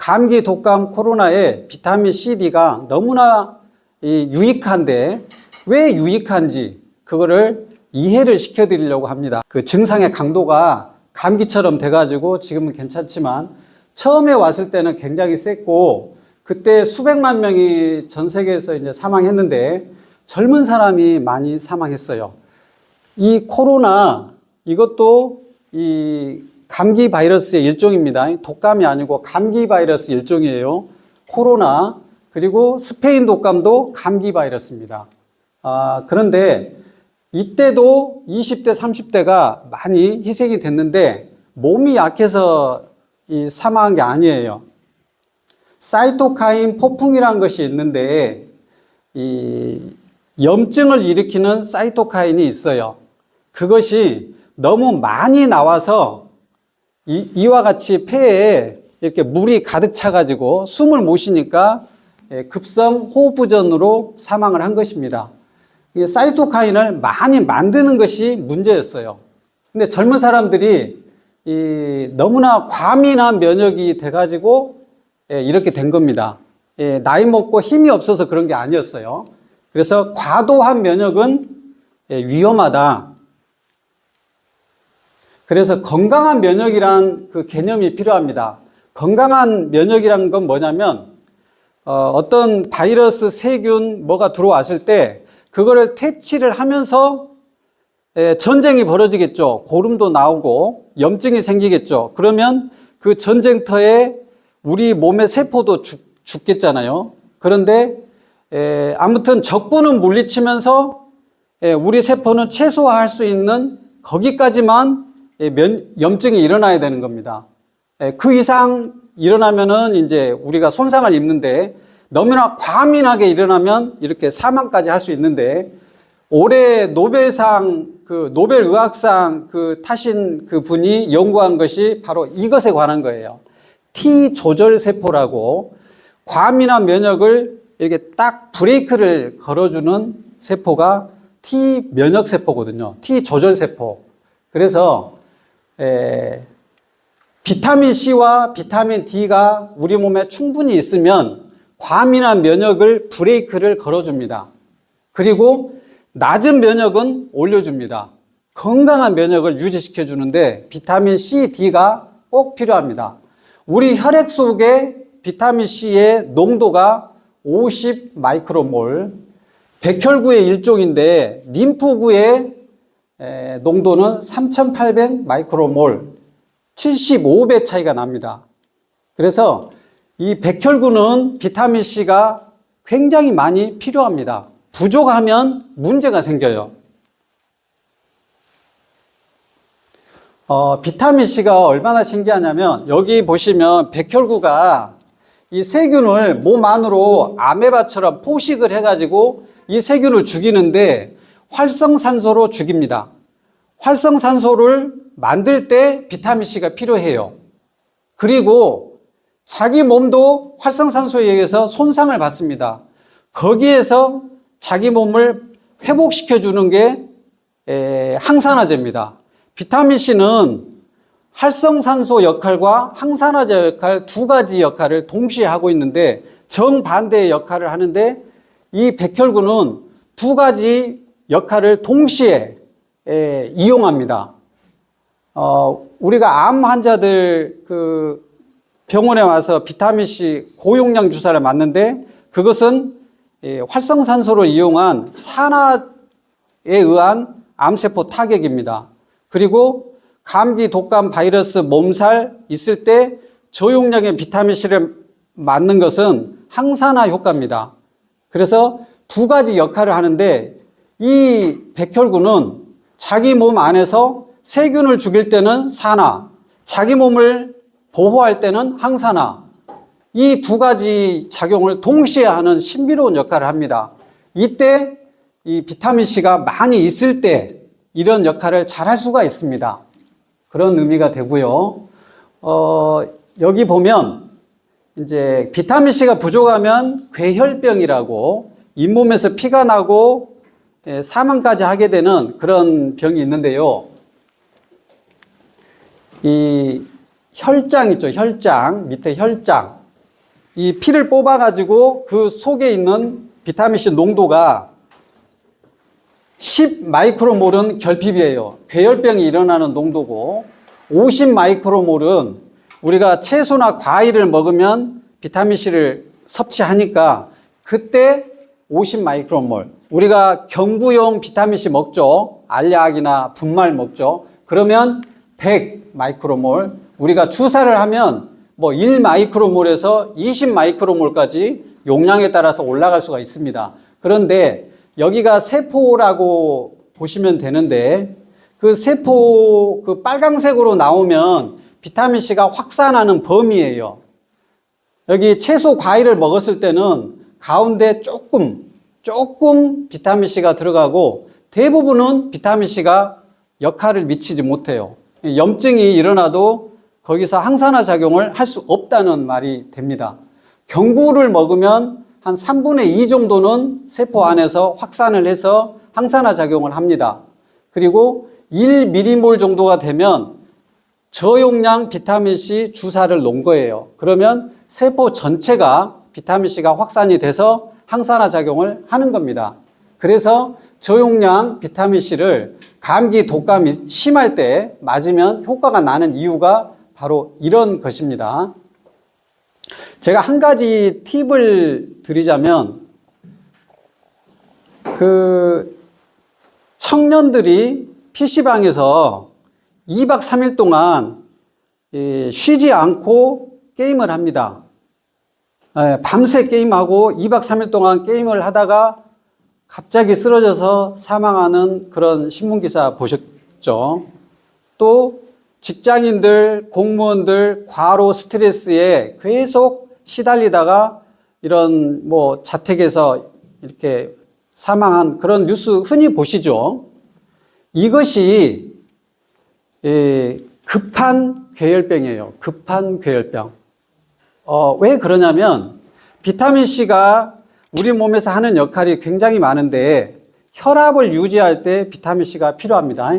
감기, 독감, 코로나에 비타민 C, D가 너무나 유익한데 왜 유익한지 그거를 이해를 시켜드리려고 합니다. 그 증상의 강도가 감기처럼 돼가지고 지금은 괜찮지만 처음에 왔을 때는 굉장히 셌고 그때 수백만 명이 전 세계에서 이제 사망했는데 젊은 사람이 많이 사망했어요. 이 코로나 이것도 이 감기 바이러스의 일종입니다. 독감이 아니고 감기 바이러스 일종이에요. 코로나 그리고 스페인 독감도 감기 바이러스입니다. 그런데 이때도 20대, 30대가 많이 희생이 됐는데 몸이 약해서 사망한 게 아니에요. 사이토카인 폭풍이라는 것이 있는데 이 염증을 일으키는 사이토카인이 있어요. 그것이 너무 많이 나와서 이와 같이 폐에 이렇게 물이 가득 차가지고 숨을 못 쉬니까 급성 호흡부전으로 사망을 한 것입니다. 사이토카인을 많이 만드는 것이 문제였어요. 근데 젊은 사람들이 너무나 과민한 면역이 돼가지고 이렇게 된 겁니다. 나이 먹고 힘이 없어서 그런 게 아니었어요. 그래서 과도한 면역은 위험하다. 그래서 건강한 면역이란 그 개념이 필요합니다. 건강한 면역이란 건 뭐냐면 어떤 바이러스, 세균 뭐가 들어왔을 때 그거를 퇴치를 하면서 전쟁이 벌어지겠죠. 고름도 나오고 염증이 생기겠죠. 그러면 그 전쟁터에 우리 몸의 세포도 죽겠잖아요. 그런데 아무튼 적군은 물리치면서 우리 세포는 최소화할 수 있는 거기까지만 염증이 일어나야 되는 겁니다. 그 이상 일어나면은 이제 우리가 손상을 입는데 너무나 과민하게 일어나면 이렇게 사망까지 할 수 있는데 올해 노벨상 그 노벨의학상 그 타신 그 분이 연구한 것이 바로 이것에 관한 거예요. T 조절 세포라고 과민한 면역을 이렇게 딱 브레이크를 걸어주는 세포가 T 면역 세포거든요. T 조절 세포. 그래서 비타민 C와 비타민 D가 우리 몸에 충분히 있으면 과민한 면역을 브레이크를 걸어줍니다. 그리고 낮은 면역은 올려줍니다. 건강한 면역을 유지시켜주는데 비타민 C, D가 꼭 필요합니다. 우리 혈액 속에 비타민 C의 농도가 50 마이크로몰, 백혈구의 일종인데 림프구의 농도는 3800 마이크로몰, 75배 차이가 납니다. 그래서 이 백혈구는 비타민 C가 굉장히 많이 필요합니다. 부족하면 문제가 생겨요. 비타민 C가 얼마나 신기하냐면 여기 보시면 백혈구가 이 세균을 몸 안으로 아메바처럼 포식을 해가지고 이 세균을 죽이는데 활성산소로 죽입니다. 활성산소를 만들 때 비타민 C가 필요해요. 그리고 자기 몸도 활성산소에 의해서 손상을 받습니다. 거기에서 자기 몸을 회복시켜주는 게 항산화제입니다. 비타민 C는 활성산소 역할과 항산화제 역할 두 가지 역할을 동시에 하고 있는데 정반대의 역할을 하는데 이 백혈구는 두 가지 역할을 동시에 이용합니다. 우리가 암 환자들 그 병원에 와서 비타민 C 고용량 주사를 맞는데 그것은 활성산소를 이용한 산화에 의한 암세포 타격입니다. 그리고 감기, 독감, 바이러스, 몸살 있을 때 저용량의 비타민 C를 맞는 것은 항산화 효과입니다. 그래서 두 가지 역할을 하는데 이 백혈구는 자기 몸 안에서 세균을 죽일 때는 산화, 자기 몸을 보호할 때는 항산화, 이 두 가지 작용을 동시에 하는 신비로운 역할을 합니다. 이때 이 비타민 C가 많이 있을 때 이런 역할을 잘 할 수가 있습니다. 그런 의미가 되고요. 여기 보면 이제 비타민 C가 부족하면 괴혈병이라고 잇몸에서 피가 나고 사망까지 하게 되는 그런 병이 있는데요. 이 혈장 있죠, 혈장, 밑에 혈장. 이 피를 뽑아가지고 그 속에 있는 비타민C 농도가 10 마이크로몰은 결핍이에요. 괴혈병이 일어나는 농도고 50 마이크로몰은 우리가 채소나 과일을 먹으면 비타민C를 섭취하니까 그때 50 마이크로몰. 우리가 경구용 비타민C 먹죠. 알약이나 분말 먹죠. 그러면 100 마이크로몰. 우리가 주사를 하면 뭐 1 마이크로몰에서 20 마이크로몰까지 용량에 따라서 올라갈 수가 있습니다. 그런데 여기가 세포라고 보시면 되는데 그 세포 그 빨강색으로 나오면 비타민C가 확산하는 범위예요. 여기 채소 과일을 먹었을 때는 가운데 조금 비타민C가 들어가고 대부분은 비타민C가 역할을 미치지 못해요. 염증이 일어나도 거기서 항산화 작용을 할 수 없다는 말이 됩니다. 경구를 먹으면 한 3분의 2 정도는 세포 안에서 확산을 해서 항산화 작용을 합니다. 그리고 1m몰 정도가 되면 저용량 비타민C 주사를 놓은 거예요. 그러면 세포 전체가 비타민C가 확산이 돼서 항산화 작용을 하는 겁니다. 그래서 저용량 비타민C를 감기, 독감이 심할 때 맞으면 효과가 나는 이유가 바로 이런 것입니다. 제가 한 가지 팁을 드리자면 그 청년들이 PC방에서 2박 3일 동안 쉬지 않고 게임을 합니다. 밤새 게임하고 2박 3일 동안 게임을 하다가 갑자기 쓰러져서 사망하는 그런 신문기사 보셨죠? 또 직장인들, 공무원들 과로 스트레스에 계속 시달리다가 이런 뭐 자택에서 이렇게 사망한 그런 뉴스 흔히 보시죠? 이것이 급한 괴혈병이에요. 급한 괴혈병. 왜 그러냐면 비타민C가 우리 몸에서 하는 역할이 굉장히 많은데 혈압을 유지할 때 비타민C가 필요합니다.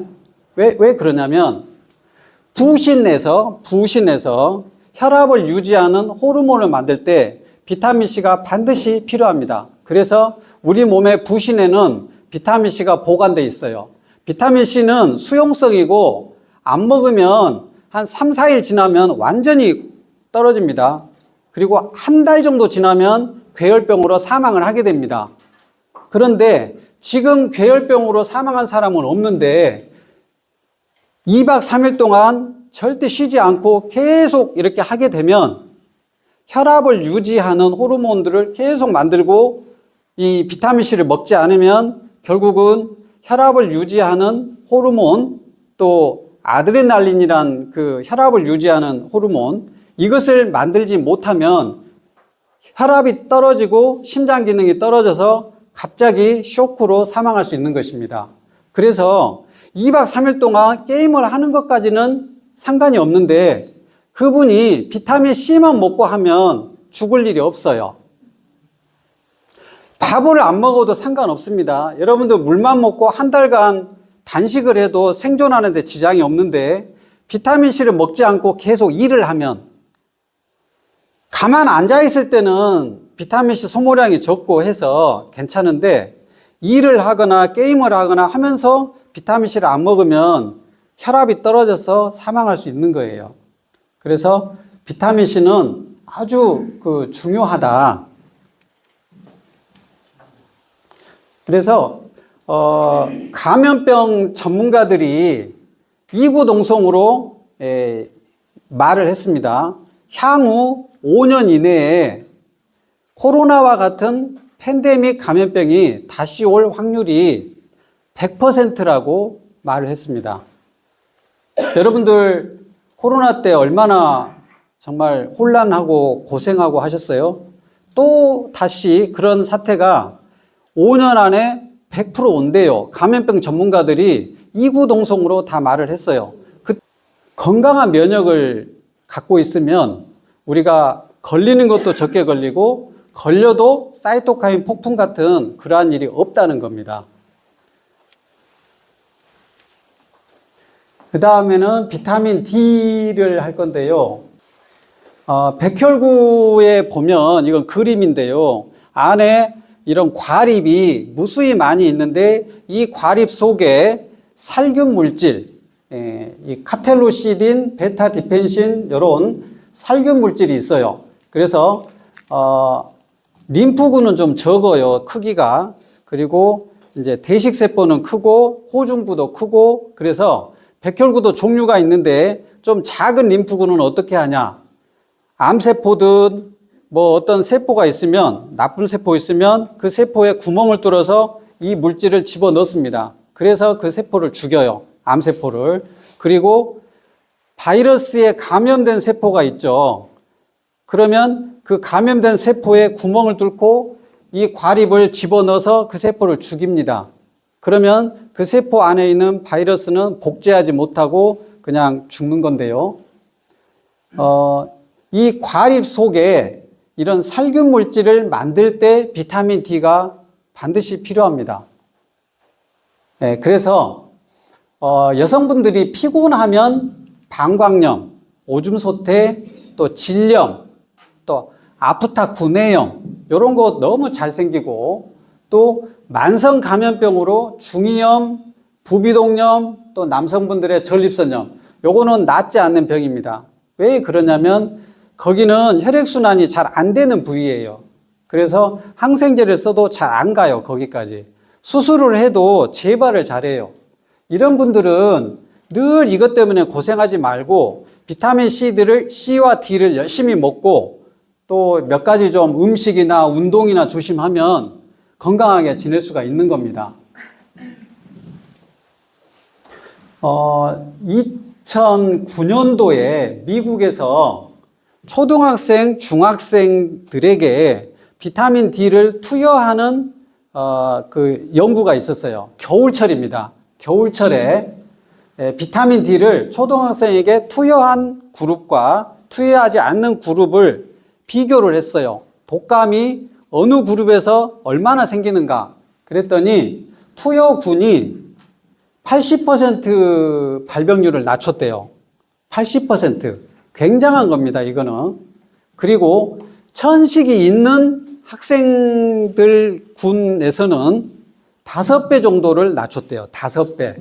왜 그러냐면 부신 내서 혈압을 유지하는 호르몬을 만들 때 비타민C가 반드시 필요합니다. 그래서 우리 몸의 부신에는 비타민C가 보관되어 있어요. 비타민C는 수용성이고 안 먹으면 한 3, 4일 지나면 완전히 떨어집니다. 그리고 한 달 정도 지나면 괴혈병으로 사망을 하게 됩니다. 그런데 지금 괴혈병으로 사망한 사람은 없는데 2박 3일 동안 절대 쉬지 않고 계속 이렇게 하게 되면 혈압을 유지하는 호르몬들을 계속 만들고 이 비타민C를 먹지 않으면 결국은 혈압을 유지하는 호르몬 또 아드레날린이란 그 혈압을 유지하는 호르몬 이것을 만들지 못하면 혈압이 떨어지고 심장 기능이 떨어져서 갑자기 쇼크로 사망할 수 있는 것입니다. 그래서 2박 3일 동안 게임을 하는 것까지는 상관이 없는데 그분이 비타민C만 먹고 하면 죽을 일이 없어요. 밥을 안 먹어도 상관없습니다. 여러분들 물만 먹고 한 달간 단식을 해도 생존하는 데 지장이 없는데 비타민C를 먹지 않고 계속 일을 하면 가만 앉아 있을 때는 비타민C 소모량이 적고 해서 괜찮은데 일을 하거나 게임을 하거나 하면서 비타민C를 안 먹으면 혈압이 떨어져서 사망할 수 있는 거예요. 그래서 비타민C는 아주 중요하다. 그래서 감염병 전문가들이 이구동성으로 말을 했습니다. 향후 5년 이내에 코로나와 같은 팬데믹 감염병이 다시 올 확률이 100%라고 말을 했습니다. 여러분들 코로나 때 얼마나 정말 혼란하고 고생하고 하셨어요? 또 다시 그런 사태가 5년 안에 100% 온대요. 감염병 전문가들이 이구동성으로 다 말을 했어요. 건강한 면역을 갖고 있으면 우리가 걸리는 것도 적게 걸리고 걸려도 사이토카인 폭풍 같은 그러한 일이 없다는 겁니다. 그 다음에는 비타민 D를 할 건데요. 백혈구에 보면 이건 그림인데요. 안에 이런 과립이 무수히 많이 있는데 이 과립 속에 살균 물질, 이 카텔루시딘, 베타디펜신 이런 살균 물질이 있어요. 그래서 림프구는 좀 적어요, 크기가. 그리고 이제 대식세포는 크고 호중구도 크고, 그래서 백혈구도 종류가 있는데 좀 작은 림프구는 어떻게 하냐? 암세포든 뭐 어떤 세포가 있으면, 나쁜 세포 있으면 그 세포에 구멍을 뚫어서 이 물질을 집어 넣습니다. 그래서 그 세포를 죽여요, 암세포를. 그리고 바이러스에 감염된 세포가 있죠. 그러면 그 감염된 세포에 구멍을 뚫고 이 과립을 집어넣어서 그 세포를 죽입니다. 그러면 그 세포 안에 있는 바이러스는 복제하지 못하고 그냥 죽는 건데요. 이 과립 속에 이런 살균 물질을 만들 때 비타민 D가 반드시 필요합니다. 그래서 여성분들이 피곤하면 방광염, 오줌 소태, 또 질염, 또 아프타 구내염 이런 거 너무 잘 생기고, 또 만성 감염병으로 중이염, 부비동염, 또 남성분들의 전립선염, 요거는 낫지 않는 병입니다. 왜 그러냐면 거기는 혈액순환이 잘 안 되는 부위예요. 그래서 항생제를 써도 잘 안 가요, 거기까지. 수술을 해도 재발을 잘해요. 이런 분들은 늘 이것 때문에 고생하지 말고 비타민 C와 D를 열심히 먹고, 또 몇 가지 좀 음식이나 운동이나 조심하면 건강하게 지낼 수가 있는 겁니다. 2009년도에 미국에서 초등학생, 중학생들에게 비타민 D를 투여하는 그 연구가 있었어요. 겨울철입니다. 겨울철에 비타민 D를 초등학생에게 투여한 그룹과 투여하지 않는 그룹을 비교를 했어요. 독감이 어느 그룹에서 얼마나 생기는가 그랬더니 투여군이 80% 발병률을 낮췄대요. 80%. 굉장한 겁니다, 이거는. 그리고 천식이 있는 학생들 군에서는 5배 정도를 낮췄대요. 5배.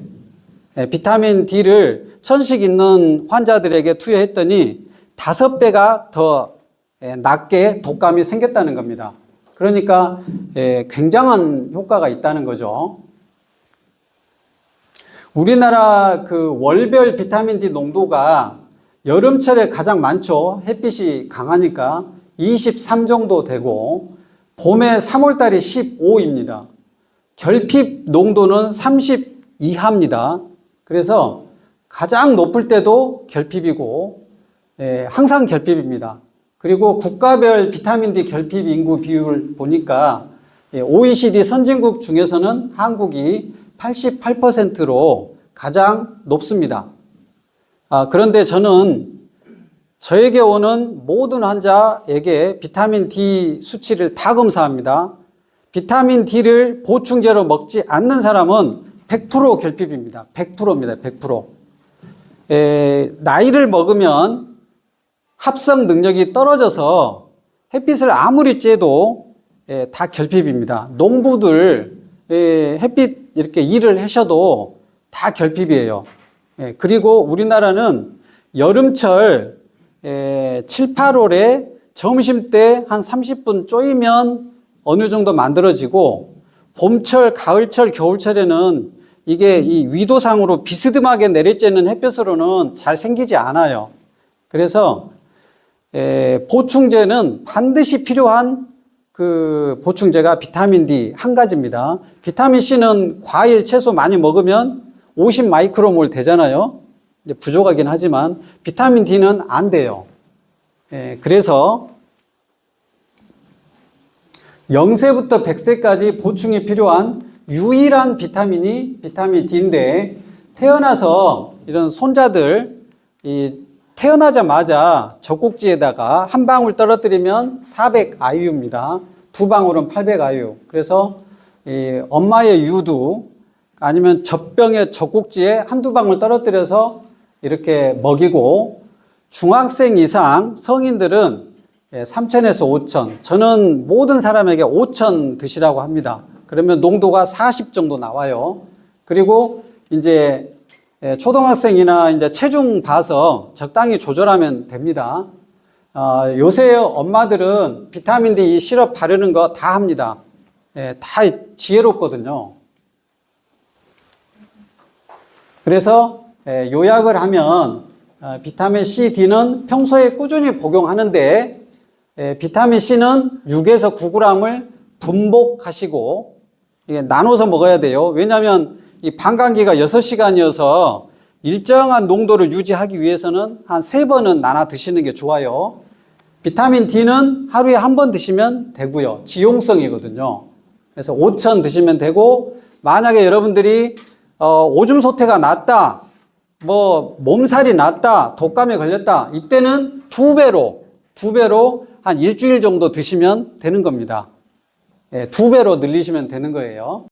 비타민 D를 천식 있는 환자들에게 투여했더니 5배가 더 낮게 독감이 생겼다는 겁니다. 그러니까 굉장한 효과가 있다는 거죠. 우리나라 그 월별 비타민 D 농도가 여름철에 가장 많죠. 햇빛이 강하니까 23 정도 되고, 봄에 3월달이 15입니다. 결핍 농도는 30 이하입니다. 그래서 가장 높을 때도 결핍이고, 항상 결핍입니다. 그리고 국가별 비타민 D 결핍 인구 비율 보니까 OECD 선진국 중에서는 한국이 88%로 가장 높습니다. 그런데 저는 저에게 오는 모든 환자에게 비타민 D 수치를 다 검사합니다. 비타민 D를 보충제로 먹지 않는 사람은 100% 결핍입니다. 100%입니다. 100%. 나이를 먹으면 합성 능력이 떨어져서 햇빛을 아무리 쬐도 다 결핍입니다. 농부들 햇빛 이렇게 일을 하셔도 다 결핍이에요. 그리고 우리나라는 여름철 7, 8월에 점심때 한 30분 쪼이면 어느 정도 만들어지고, 봄철, 가을철, 겨울철에는 이게 이 위도상으로 비스듬하게 내리쬐는 햇볕으로는 잘 생기지 않아요. 그래서 보충제는 반드시 필요한 그 보충제가 비타민 D 한 가지입니다. 비타민 C는 과일, 채소 많이 먹으면 50 마이크로몰 되잖아요. 이제 부족하긴 하지만 비타민 D는 안 돼요. 그래서 0세부터 100세까지 보충이 필요한 유일한 비타민이 비타민 D인데, 태어나서 이런 손자들 태어나자마자 젖꼭지에다가 한 방울 떨어뜨리면 400 IU입니다. 2방울은 800 IU. 그래서 엄마의 유두 아니면 젖병의 젖꼭지에 한두 방울 떨어뜨려서 이렇게 먹이고, 중학생 이상 성인들은 3,000에서 5,000. 저는 모든 사람에게 5,000 드시라고 합니다. 그러면 농도가 40 정도 나와요. 그리고 이제 초등학생이나 이제 체중 봐서 적당히 조절하면 됩니다. 요새 엄마들은 비타민 D 시럽 바르는 거 다 합니다. 다 지혜롭거든요. 그래서 요약을 하면 비타민 C, D는 평소에 꾸준히 복용하는데 비타민 C는 6에서 9g을 분복하시고 나눠서 먹어야 돼요. 왜냐하면 이 방광기가 6시간이어서 일정한 농도를 유지하기 위해서는 한 3번은 나눠 드시는 게 좋아요. 비타민 D는 하루에 한 번 드시면 되고요. 지용성이거든요. 그래서 5,000 드시면 되고, 만약에 여러분들이 오줌 소태가 났다, 뭐 몸살이 났다, 독감에 걸렸다, 이때는 2배로 한 일주일 정도 드시면 되는 겁니다. 2배로 늘리시면 되는 거예요.